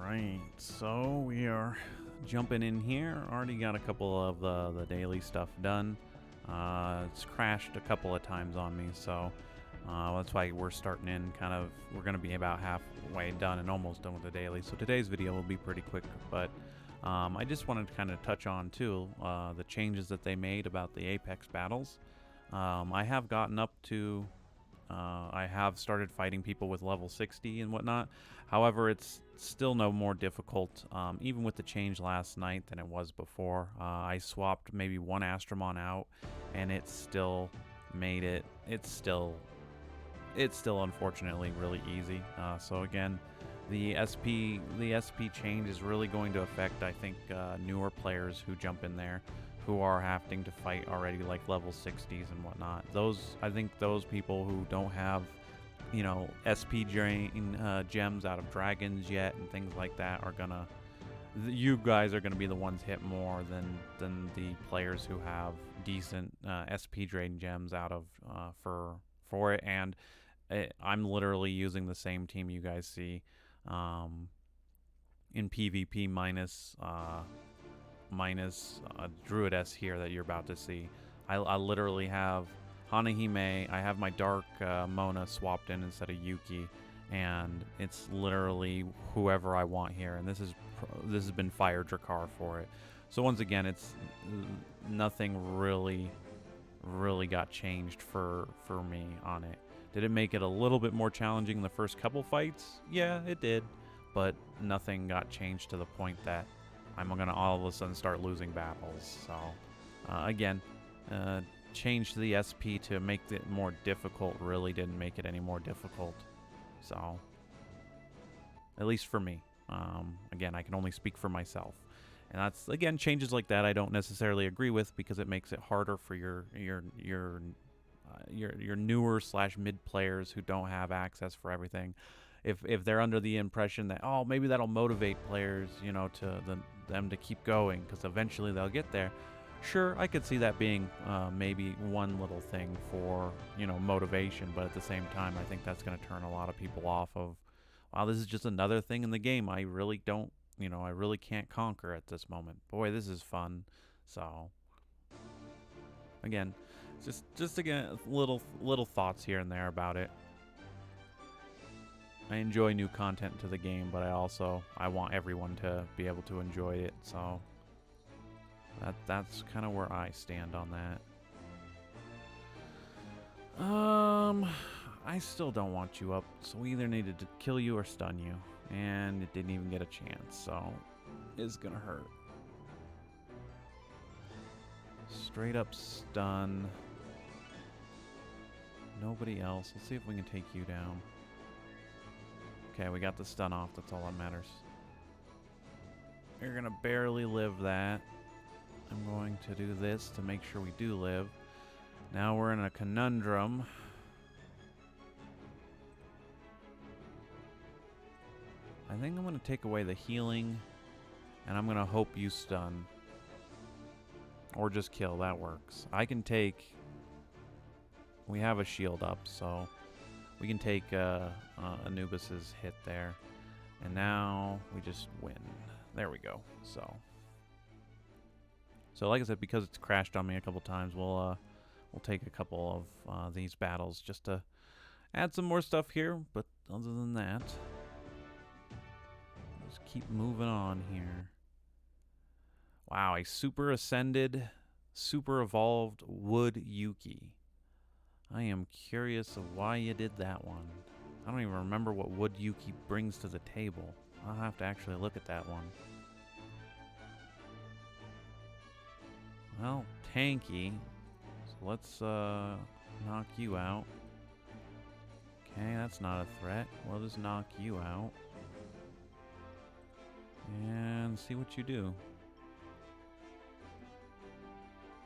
Alright, so we are jumping in here. Already got a couple of the daily stuff done. It's crashed a couple of times on me, so that's why we're starting in we're going to be about halfway done and almost done with the daily. So today's video will be pretty quick, but I just wanted to kind of touch on, too, the changes that they made about the Apex battles. I have gotten up to... I have started fighting people with level 60 and whatnot. However, it's still no more difficult, even with the change last night, than it was before. I swapped maybe one Astromon out, and it still made it. It's still unfortunately really easy. So again, the SP change is really going to affect, I think, newer players who jump in there, who are having to fight already like level 60s and whatnot. I think those people who don't have, you know, SP drain gems out of dragons yet and things like that are gonna, you guys are gonna be the ones hit more than the players who have decent SP drain gems out of for it. And I'm literally using the same team you guys see in PvP minus Druid S here that you're about to see. I literally have Hanahime, I have my Dark Mona swapped in instead of Yuki, and it's literally whoever I want here, and this has been Fire Drakkar for it. So once again, it's nothing really got changed for me on it. Did it make it a little bit more challenging the first couple fights? Yeah, it did, but nothing got changed to the point that I'm gonna all of a sudden start losing battles. So again, change the SP to make it more difficult really didn't make it any more difficult. So at least for me. Again, I can only speak for myself, and that's, again, changes like that I don't necessarily agree with, because it makes it harder for your newer / mid players who don't have access for everything. If they're under the impression that, oh, maybe that'll motivate players, you know, them to keep going because eventually they'll get there. Sure, I could see that being maybe one little thing for, you know, motivation, but at the same time, I think that's going to turn a lot of people off of, wow, this is just another thing in the game I really don't, you know, I really can't conquer at this moment. Boy, this is fun. So again, just again, little thoughts here and there about it. I enjoy new content to the game, but I want everyone to be able to enjoy it, so that's kind of where I stand on that. I still don't want you up, so we either needed to kill you or stun you, and it didn't even get a chance, so it's gonna hurt. Straight up stun. Nobody else. Let's see if we can take you down. Okay, we got the stun off. That's all that matters. You're gonna barely live that. I'm going to do this to make sure we do live. Now we're in a conundrum. I think I'm gonna take away the healing, and I'm gonna hope you stun. Or just kill, that works. I can take... We have a shield up, so we can take Anubis's hit there. And now we just win. There we go. So like I said, because it's crashed on me a couple times, we'll take a couple of these battles just to add some more stuff here. But other than that, just keep moving on here. Wow, a super ascended, super evolved Wood Yuki. I am curious of why you did that one. I don't even remember what Wood Yuki brings to the table. I'll have to actually look at that one. Well, tanky. So let's knock you out. Okay, that's not a threat. We'll just knock you out. And see what you do.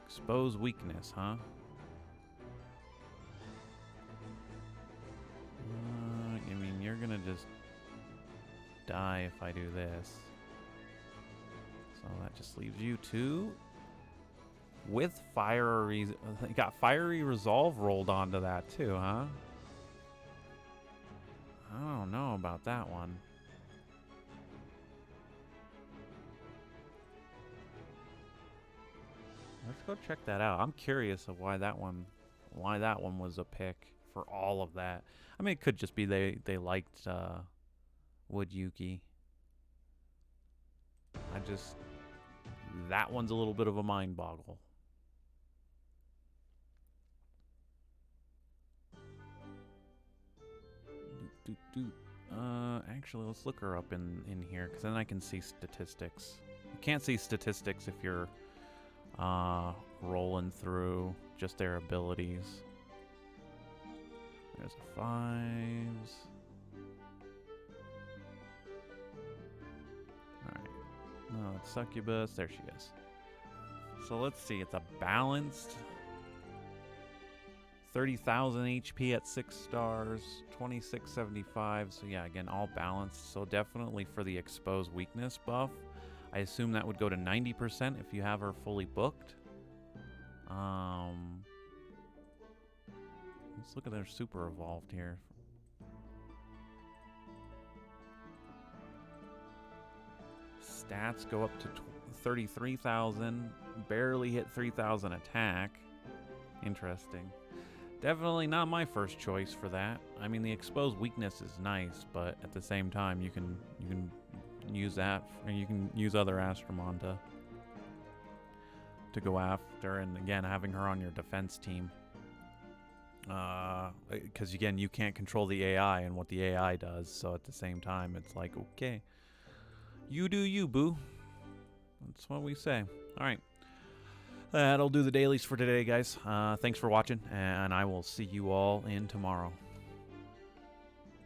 Expose weakness, huh? I mean, you're gonna just die if I do this. So that just leaves you two with fiery... Got fiery resolve rolled onto that too, huh? I don't know about that one. let's go check that out. I'm curious of why that one was a pick for all of that. I mean, it could just be they liked Wood Yuki. That one's a little bit of a mind boggle. Actually, let's look her up in here, because then I can see statistics. You can't see statistics if you're rolling through just their abilities. There's a 5s. Alright. No, it's Succubus. There she is. So let's see. It's a balanced 30,000 HP at 6 stars, 2675. So yeah, again, all balanced. So definitely for the exposed weakness buff, I assume that would go to 90% if you have her fully booked. Let's look at their super evolved here. Stats go up to 33,000, barely hit 3,000 attack. Interesting. Definitely not my first choice for that. I mean, the exposed weakness is nice, but at the same time, you can use that, and you can use other Astromon to go after, and again, having her on your defense team. Because again, you can't control the AI and what the AI does, so at the same time, it's like, okay, you do you, boo. That's what we say. All right. That'll do the dailies for today, guys. Thanks for watching, and I will see you all in tomorrow.